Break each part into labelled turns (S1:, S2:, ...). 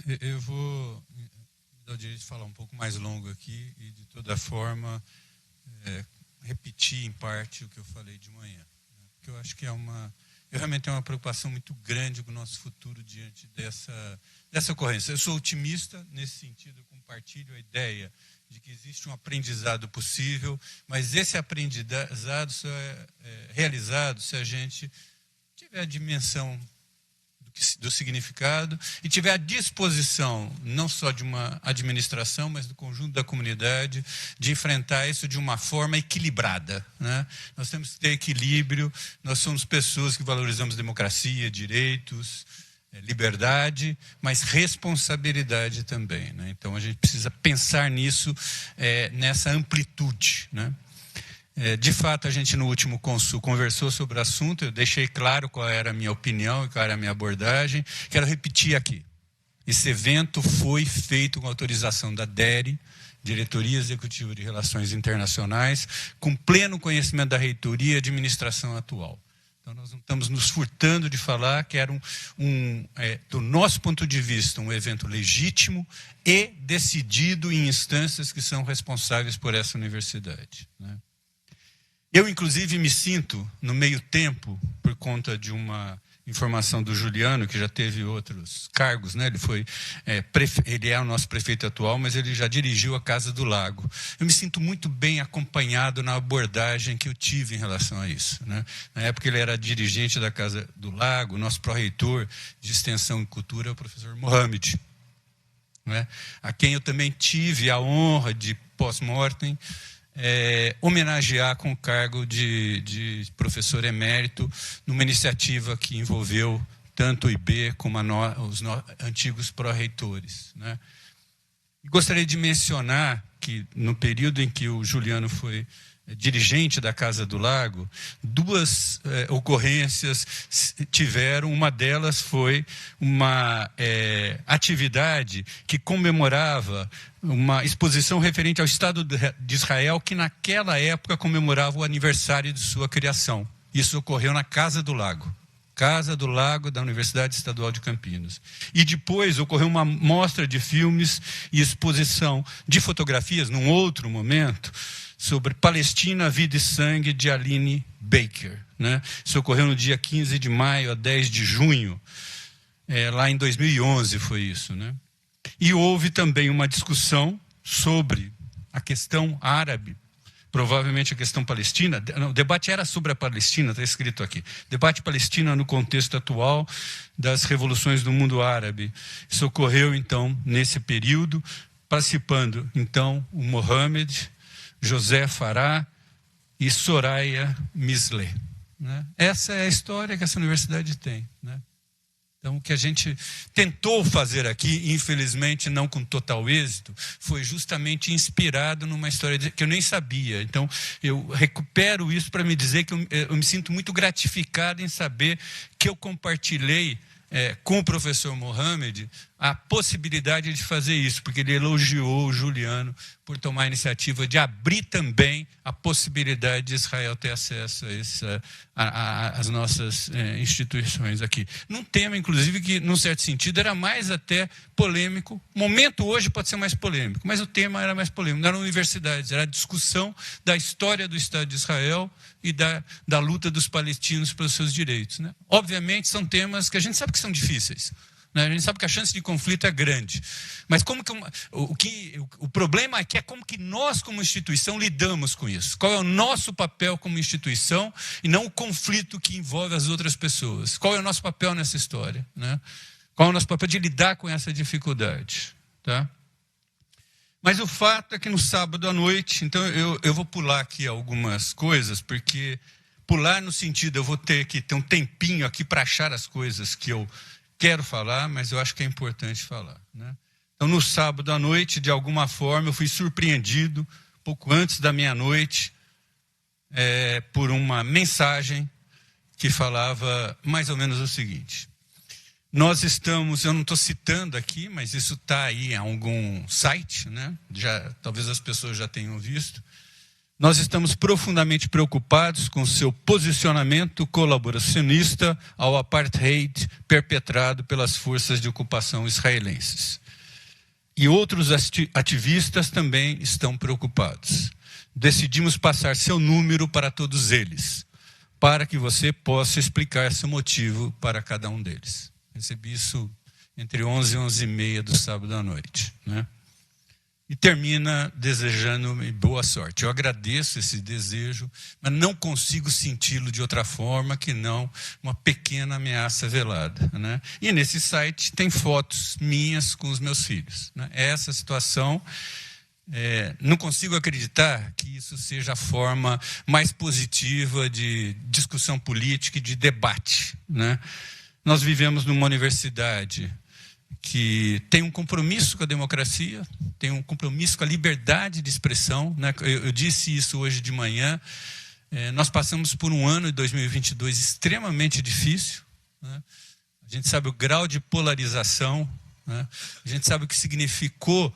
S1: Eu vou me dar o direito de falar um pouco mais longo aqui e, de toda forma, repetir em parte o que eu falei de manhã. Né? Porque eu acho que eu realmente tenho uma preocupação muito grande com o nosso futuro diante dessa ocorrência. Eu sou otimista nesse sentido, eu compartilho a ideia de que existe um aprendizado possível, mas esse aprendizado só é realizado se a gente tiver a dimensão do significado e tiver a disposição, não só de uma administração, mas do conjunto da comunidade, de enfrentar isso de uma forma equilibrada. Né? Nós temos que ter equilíbrio, nós somos pessoas que valorizamos democracia, direitos, liberdade, mas responsabilidade também. Né? Então, a gente precisa pensar nisso, nessa amplitude. Né? De fato, a gente no último Consul conversou sobre o assunto, eu deixei claro qual era a minha opinião e qual era a minha abordagem. Quero repetir aqui. Esse evento foi feito com autorização da DERE, Diretoria Executiva de Relações Internacionais, com pleno conhecimento da reitoria e administração atual. Então, nós não estamos nos furtando de falar que era do nosso ponto de vista, um evento legítimo e decidido em instâncias que são responsáveis por essa universidade. Né? Eu, inclusive, me sinto, no meio tempo, por conta de uma informação do Juliano, que já teve outros cargos, né? Ele é o nosso prefeito atual, mas ele já dirigiu a Casa do Lago. Eu me sinto muito bem acompanhado na abordagem que eu tive em relação a isso. Né? Na época ele era dirigente da Casa do Lago, nosso pró-reitor de Extensão e Cultura é o professor Mohamed, né? A quem eu também tive a honra de, pós-mortem, homenagear com o cargo de professor emérito numa iniciativa que envolveu tanto o IB como os antigos pró-reitores. Né? Gostaria de mencionar que, no período em que o Juliano foi dirigente da Casa do Lago, duas ocorrências tiveram. Uma delas foi uma atividade que comemorava uma exposição referente ao Estado de Israel, que naquela época comemorava o aniversário de sua criação. Isso ocorreu na Casa do Lago. Casa do Lago da Universidade Estadual de Campinas. E depois ocorreu uma mostra de filmes e exposição de fotografias, num outro momento, sobre Palestina, Vida e Sangue, de Aline Baker. Né? Isso ocorreu no dia 15 de maio a 10 de junho, lá em 2011 foi isso. Né? E houve também uma discussão sobre a questão árabe, provavelmente a questão palestina. O debate era sobre a Palestina, está escrito aqui. Debate Palestina no contexto atual das revoluções do mundo árabe. Isso ocorreu, então, nesse período, participando, então, o Mohamed, José Fará e Soraya Mislé. Né? Essa é a história que essa universidade tem. Né? Então, o que a gente tentou fazer aqui, infelizmente não com total êxito, foi justamente inspirado numa história que eu nem sabia. Então, eu recupero isso para me dizer que eu me sinto muito gratificado em saber que eu compartilhei com o professor Mohamed a possibilidade de fazer isso, porque ele elogiou o Juliano por tomar a iniciativa de abrir também a possibilidade de Israel ter acesso às nossas instituições aqui. Num tema, inclusive, que, num certo sentido, era mais até polêmico. O momento hoje pode ser mais polêmico, mas o tema era mais polêmico. Não eram universidades, era a discussão da história do Estado de Israel e da luta dos palestinos pelos seus direitos. Né? Obviamente, são temas que a gente sabe que são difíceis. Né? A gente sabe que a chance de conflito é grande. Mas o problema aqui é como que nós, como instituição, lidamos com isso. Qual é o nosso papel como instituição e não o conflito que envolve as outras pessoas. Qual é o nosso papel nessa história? Né? Qual é o nosso papel de lidar com essa dificuldade? Tá? Mas o fato é que no sábado à noite, então eu vou pular aqui algumas coisas, porque pular no sentido, eu vou ter que ter um tempinho aqui para achar as coisas que eu quero falar, mas eu acho que é importante falar. Né? Então, no sábado à noite, de alguma forma, eu fui surpreendido, pouco antes da meia-noite, por uma mensagem que falava mais ou menos o seguinte: nós estamos, eu não estou citando aqui, mas isso está aí em algum site, né? Talvez as pessoas já tenham visto. Nós estamos profundamente preocupados com seu posicionamento colaboracionista ao apartheid perpetrado pelas forças de ocupação israelenses. E outros ativistas também estão preocupados. Decidimos passar seu número para todos eles, para que você possa explicar seu motivo para cada um deles. Recebi isso entre 11 e 11h30 do sábado à noite, né? E termina desejando-me boa sorte. Eu agradeço esse desejo, mas não consigo senti-lo de outra forma que não uma pequena ameaça velada, né? E nesse site tem fotos minhas com os meus filhos, né? Essa situação, não consigo acreditar que isso seja a forma mais positiva de discussão política e de debate, né? Nós vivemos numa universidade que tem um compromisso com a democracia, tem um compromisso com a liberdade de expressão, né? Eu disse isso hoje de manhã. Nós passamos por um ano de 2022 extremamente difícil, né? A gente sabe o grau de polarização, né? A gente sabe o que significou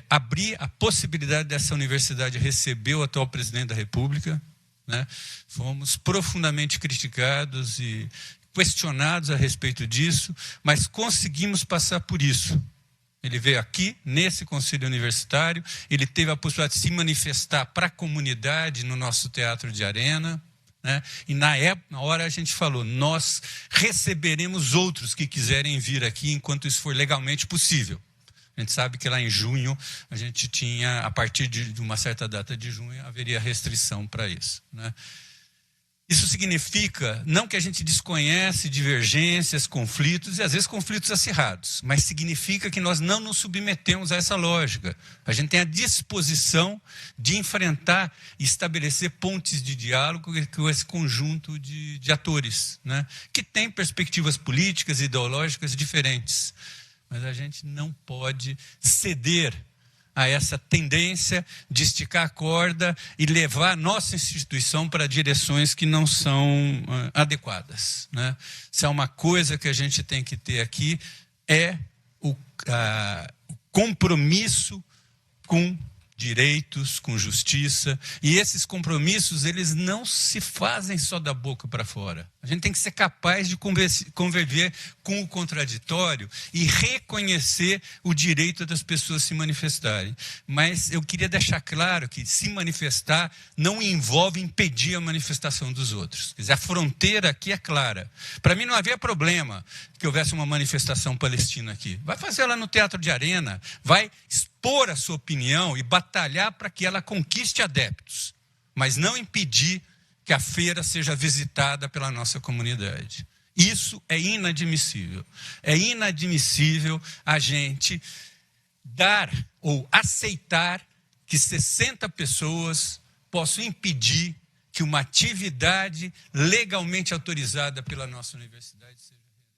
S1: abrir a possibilidade dessa universidade receber o atual presidente da República, né? Fomos profundamente criticados e questionados a respeito disso, mas conseguimos passar por isso. Ele veio aqui, nesse conselho universitário, ele teve a possibilidade de se manifestar para a comunidade no nosso teatro de arena, né? E na hora a gente falou, nós receberemos outros que quiserem vir aqui enquanto isso for legalmente possível. A gente sabe que lá em junho, a gente tinha, a partir de uma certa data de junho, haveria restrição para isso, né? Isso significa, não que a gente desconhece divergências, conflitos, e às vezes conflitos acirrados, mas significa que nós não nos submetemos a essa lógica. A gente tem a disposição de enfrentar e estabelecer pontes de diálogo com esse conjunto de atores, né? Que tem perspectivas políticas e ideológicas diferentes. Mas a gente não pode ceder a essa tendência de esticar a corda e levar a nossa instituição para direções que não são adequadas, né? Se há uma coisa que a gente tem que ter aqui é o compromisso com direitos, com justiça, e esses compromissos, eles não se fazem só da boca para fora. A gente tem que ser capaz de conviver com o contraditório e reconhecer o direito das pessoas se manifestarem. Mas eu queria deixar claro que se manifestar não envolve impedir a manifestação dos outros. Quer dizer, a fronteira aqui é clara. Para mim não havia problema que houvesse uma manifestação palestina aqui. Vai fazer ela no Teatro de Arena, vai expor a sua opinião e batalhar para que ela conquiste adeptos, mas não impedir que a feira seja visitada pela nossa comunidade. Isso é inadmissível. É inadmissível a gente dar ou aceitar que 60 pessoas possam impedir que uma atividade legalmente autorizada pela nossa universidade seja realizada.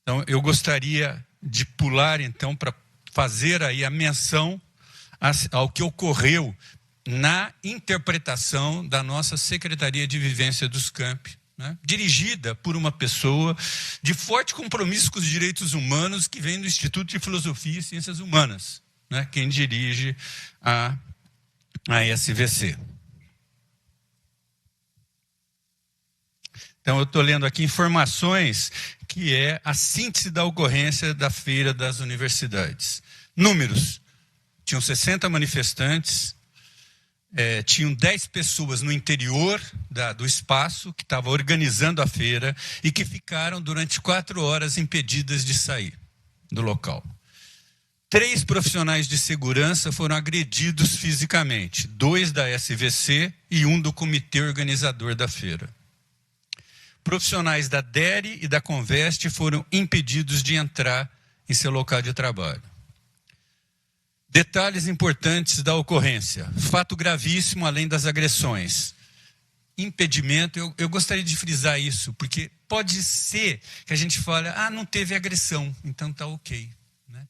S1: Então, eu gostaria de pular, então, para fazer aí a menção ao que ocorreu na interpretação da nossa Secretaria de Vivência dos Campi, né? Dirigida por uma pessoa de forte compromisso com os direitos humanos, que vem do Instituto de Filosofia e Ciências Humanas, né? Quem dirige a SVC. Então, eu estou lendo aqui informações que é a síntese da ocorrência da Feira das Universidades. Números: tinham 60 manifestantes, tinham 10 pessoas no interior do espaço que estava organizando a feira e que ficaram durante 4 horas impedidas de sair do local. 3 profissionais de segurança foram agredidos fisicamente, 2 da SVC e 1 do comitê organizador da feira. Profissionais da DERE e da Conveste foram impedidos de entrar em seu local de trabalho. Detalhes importantes da ocorrência. Fato gravíssimo, além das agressões. Impedimento, eu gostaria de frisar isso, porque pode ser que a gente fale, não teve agressão, então está ok, né?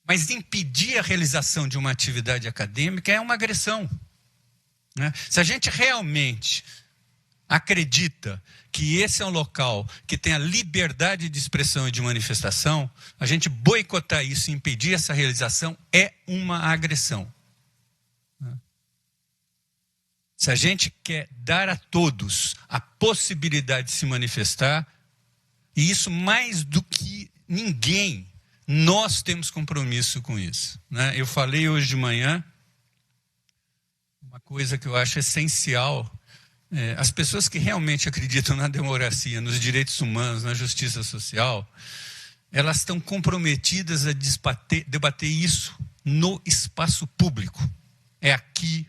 S1: Mas impedir a realização de uma atividade acadêmica é uma agressão, né? Se a gente realmente acredita que esse é um local que tem a liberdade de expressão e de manifestação, a gente boicotar isso e impedir essa realização é uma agressão. Se a gente quer dar a todos a possibilidade de se manifestar, e isso mais do que ninguém, nós temos compromisso com isso, né? Eu falei hoje de manhã uma coisa que eu acho essencial. As pessoas que realmente acreditam na democracia, nos direitos humanos, na justiça social, elas estão comprometidas a debater isso no espaço público. É aqui,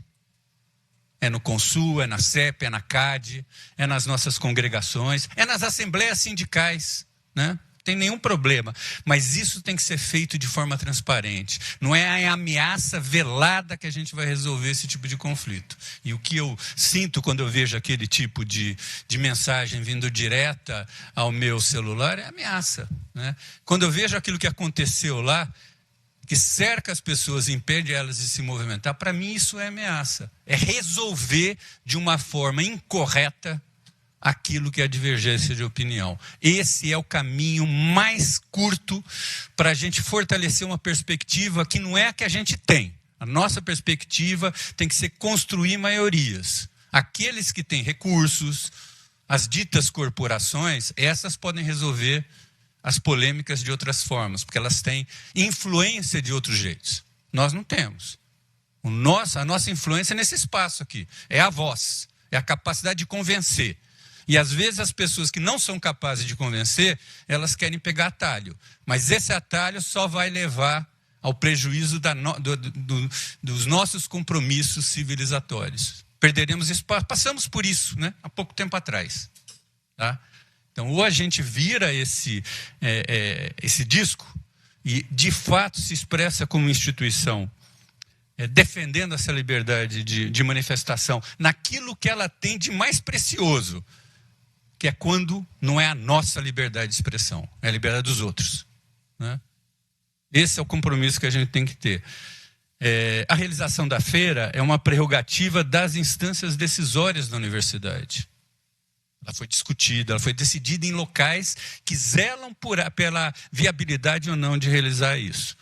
S1: é no Consul, é na CEP, é na CAD, é nas nossas congregações, é nas assembleias sindicais, né? Não tem nenhum problema, mas isso tem que ser feito de forma transparente. Não é a ameaça velada que a gente vai resolver esse tipo de conflito. E o que eu sinto quando eu vejo aquele tipo de mensagem vindo direta ao meu celular é ameaça, né? Quando eu vejo aquilo que aconteceu lá, que cerca as pessoas e impede elas de se movimentar, para mim isso é ameaça. É resolver de uma forma incorreta aquilo que é a divergência de opinião. Esse é o caminho mais curto para a gente fortalecer uma perspectiva que não é a que a gente tem. A nossa perspectiva tem que ser construir maiorias. Aqueles que têm recursos, as ditas corporações, essas podem resolver as polêmicas de outras formas, porque elas têm influência de outros jeitos. Nós não temos. A nossa influência é nesse espaço aqui. É a voz, é a capacidade de convencer. E às vezes as pessoas que não são capazes de convencer, elas querem pegar atalho. Mas esse atalho só vai levar ao prejuízo dos nossos compromissos civilizatórios. Perderemos espaço. Passamos por isso, né? Há pouco tempo atrás. Tá? Então, ou a gente vira esse disco e, de fato, se expressa como instituição, defendendo essa liberdade de manifestação, naquilo que ela tem de mais precioso, que é quando não é a nossa liberdade de expressão, é a liberdade dos outros, né? Esse é o compromisso que a gente tem que ter. A realização da feira é uma prerrogativa das instâncias decisórias da universidade. Ela foi discutida, ela foi decidida em locais que zelam pela viabilidade ou não de realizar isso.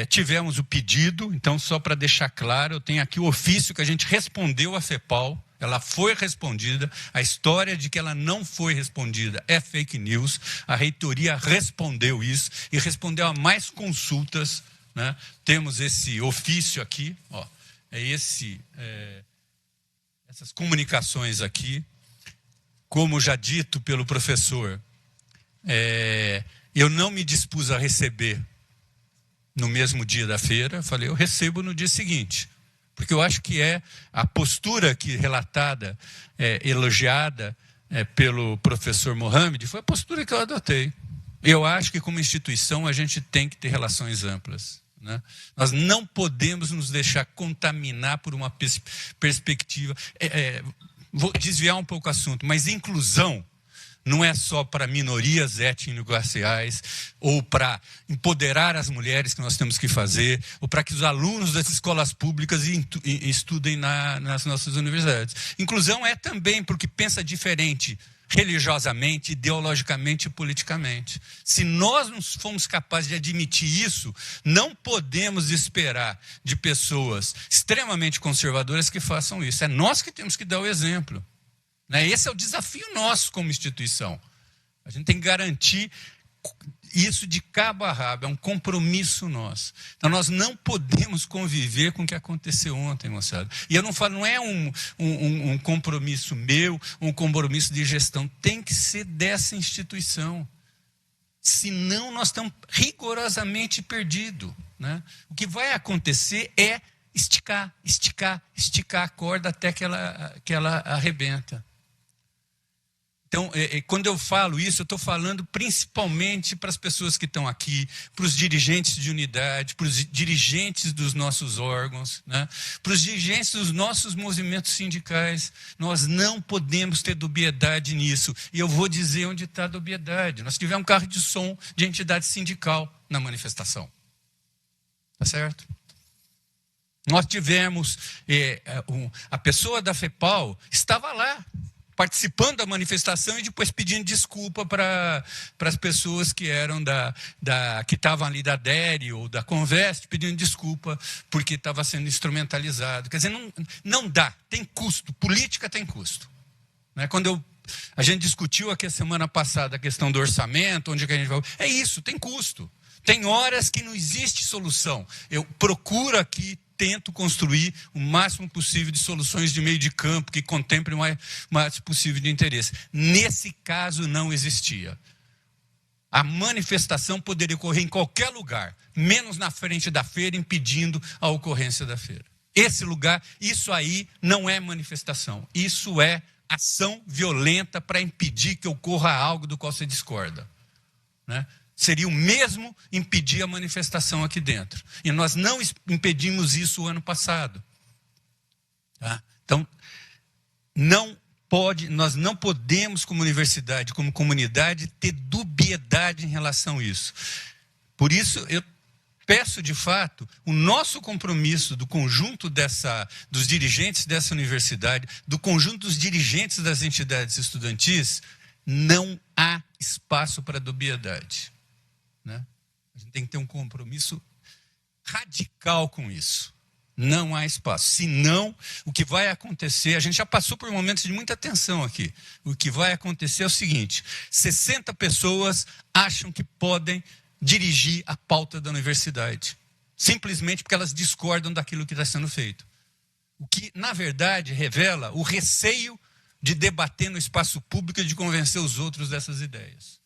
S1: Tivemos o pedido, então só para deixar claro, eu tenho aqui o ofício que a gente respondeu à FEPAL, ela foi respondida, a história de que ela não foi respondida é fake news, a reitoria respondeu isso e respondeu a mais consultas, né? Temos esse ofício aqui, ó, essas comunicações aqui, como já dito pelo professor, eu não me dispus a receber no mesmo dia da feira, falei, eu recebo no dia seguinte. Porque eu acho que a postura aqui relatada, elogiada pelo professor Mohamed, foi a postura que eu adotei. Eu acho que como instituição a gente tem que ter relações amplas, né? Nós não podemos nos deixar contaminar por uma perspectiva... Vou desviar um pouco o assunto, mas inclusão não é só para minorias étnico-raciais, ou para empoderar as mulheres que nós temos que fazer, ou para que os alunos das escolas públicas estudem nas nossas universidades. Inclusão é também porque pensa diferente, religiosamente, ideologicamente e politicamente. Se nós não fomos capazes de admitir isso, não podemos esperar de pessoas extremamente conservadoras que façam isso. É nós que temos que dar o exemplo. Esse é o desafio nosso como instituição. A gente tem que garantir isso de cabo a rabo, é um compromisso nosso. Então nós não podemos conviver com o que aconteceu ontem, moçada. E eu não falo, não é um compromisso meu, um compromisso de gestão, tem que ser dessa instituição. Senão nós estamos rigorosamente perdidos, né? O que vai acontecer é esticar a corda até que ela arrebenta. Então, quando eu falo isso, eu estou falando principalmente para as pessoas que estão aqui, para os dirigentes de unidade, para os dirigentes dos nossos órgãos, né? Para os dirigentes dos nossos movimentos sindicais. Nós não podemos ter dubiedade nisso. E eu vou dizer onde está a dubiedade. Nós tivemos um carro de som de entidade sindical na manifestação. Tá certo? Nós tivemos, a pessoa da FEPAL estava lá. participando da manifestação e depois pedindo desculpa para as pessoas que eram que estavam ali da DERE ou da Conveste, pedindo desculpa porque estava sendo instrumentalizado. Quer dizer, não dá, tem custo, política tem custo. Né? Quando a gente discutiu aqui a semana passada a questão do orçamento, onde que a gente vai... É isso, tem custo. Tem horas que não existe solução. Eu procuro aqui, tento construir o máximo possível de soluções de meio de campo que contemplem o mais possível de interesse. Nesse caso não existia. A manifestação poderia ocorrer em qualquer lugar, menos na frente da feira, impedindo a ocorrência da feira. Esse lugar, isso aí não é manifestação. Isso é ação violenta para impedir que ocorra algo do qual você discorda. Né? Seria o mesmo impedir a manifestação aqui dentro. E nós não impedimos isso o ano passado. Tá? Então, nós não podemos, como universidade, como comunidade, ter dubiedade em relação a isso. Por isso, eu peço, de fato, o nosso compromisso do conjunto dos dirigentes dessa universidade, do conjunto dos dirigentes das entidades estudantis, não há espaço para dubiedade. Né? A gente tem que ter um compromisso radical com isso. Não há espaço. Senão, o que vai acontecer... A gente já passou por momentos de muita tensão aqui. O que vai acontecer é o seguinte: 60 pessoas acham que podem dirigir a pauta da universidade, simplesmente porque elas discordam daquilo que está sendo feito. O que, na verdade, revela o receio de debater no espaço público e de convencer os outros dessas ideias.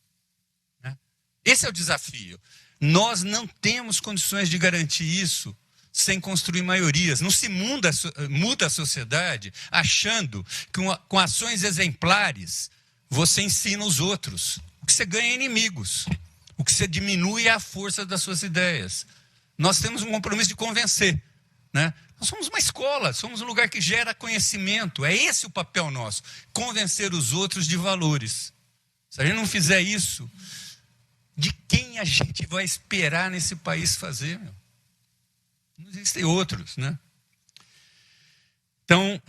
S1: Esse é o desafio. Nós não temos condições de garantir isso sem construir maiorias. Não se muda a sociedade achando que com ações exemplares você ensina os outros. O que você ganha é inimigos. O que você diminui é a força das suas ideias. Nós temos um compromisso de convencer. Né? Nós somos uma escola, somos um lugar que gera conhecimento. É esse o papel nosso. Convencer os outros de valores. Se a gente não fizer isso... De quem a gente vai esperar nesse país fazer? Meu? Não existem outros, né? Então,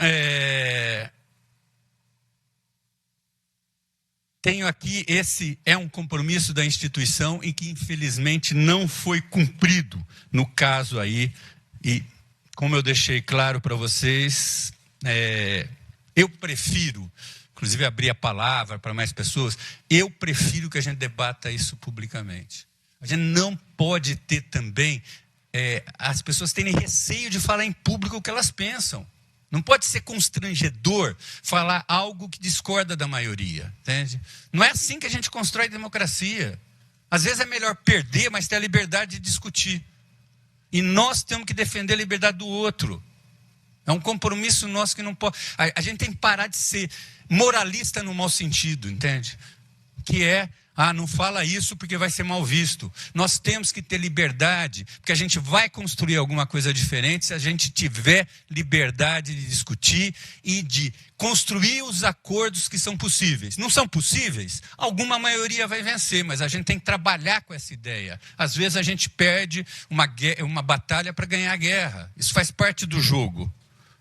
S1: tenho aqui, esse é um compromisso da instituição e que infelizmente não foi cumprido no caso aí. E como eu deixei claro para vocês, eu prefiro... Inclusive, abrir a palavra para mais pessoas. Eu prefiro que a gente debata isso publicamente. A gente não pode ter também... as pessoas terem receio de falar em público o que elas pensam. Não pode ser constrangedor falar algo que discorda da maioria. Entende? Não é assim que a gente constrói democracia. Às vezes é melhor perder, mas ter a liberdade de discutir. E nós temos que defender a liberdade do outro. É um compromisso nosso que não pode... A gente tem que parar de ser moralista no mau sentido, entende? Que não fala isso porque vai ser mal visto. Nós temos que ter liberdade, porque a gente vai construir alguma coisa diferente se a gente tiver liberdade de discutir e de construir os acordos que são possíveis. Não são possíveis? Alguma maioria vai vencer, mas a gente tem que trabalhar com essa ideia. Às vezes a gente perde uma batalha para ganhar a guerra. Isso faz parte do jogo.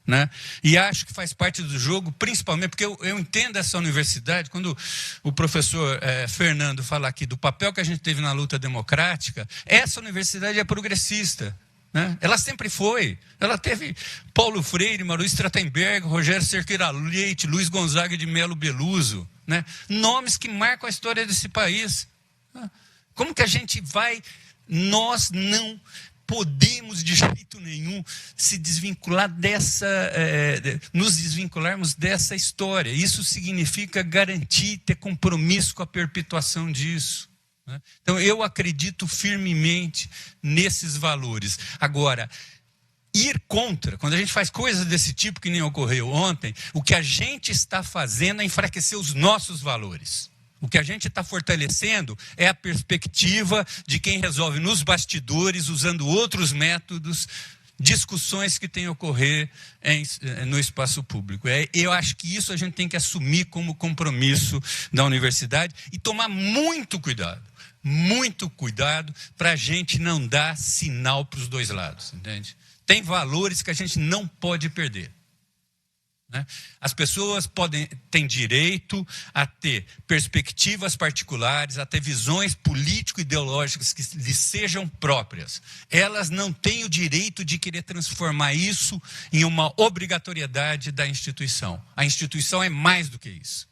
S1: Né? E acho que faz parte do jogo, principalmente porque eu entendo essa universidade. Quando o professor Fernando fala aqui do papel que a gente teve na luta democrática, essa universidade é progressista, né? Ela sempre foi. Ela teve Paulo Freire, Maruí Stratenberg, Rogério Cerqueira Leite, Luiz Gonzaga de Melo Beluso, né? Nomes que marcam a história desse país. Como que a gente vai... Nós não... podemos de jeito nenhum se desvincular nos desvincularmos dessa história. Isso significa garantir, ter compromisso com a perpetuação disso. Né? Então, eu acredito firmemente nesses valores. Agora, ir contra, quando a gente faz coisas desse tipo que nem ocorreu ontem, o que a gente está fazendo é enfraquecer os nossos valores. O que a gente está fortalecendo é a perspectiva de quem resolve nos bastidores, usando outros métodos, discussões que têm a ocorrer no espaço público. Eu acho que isso a gente tem que assumir como compromisso da universidade e tomar muito cuidado para a gente não dar sinal para os dois lados, entende? Tem valores que a gente não pode perder. né? As pessoas têm direito a ter perspectivas particulares, a ter visões político-ideológicas que lhes sejam próprias. Elas não têm o direito de querer transformar isso em uma obrigatoriedade da instituição. A instituição é mais do que isso.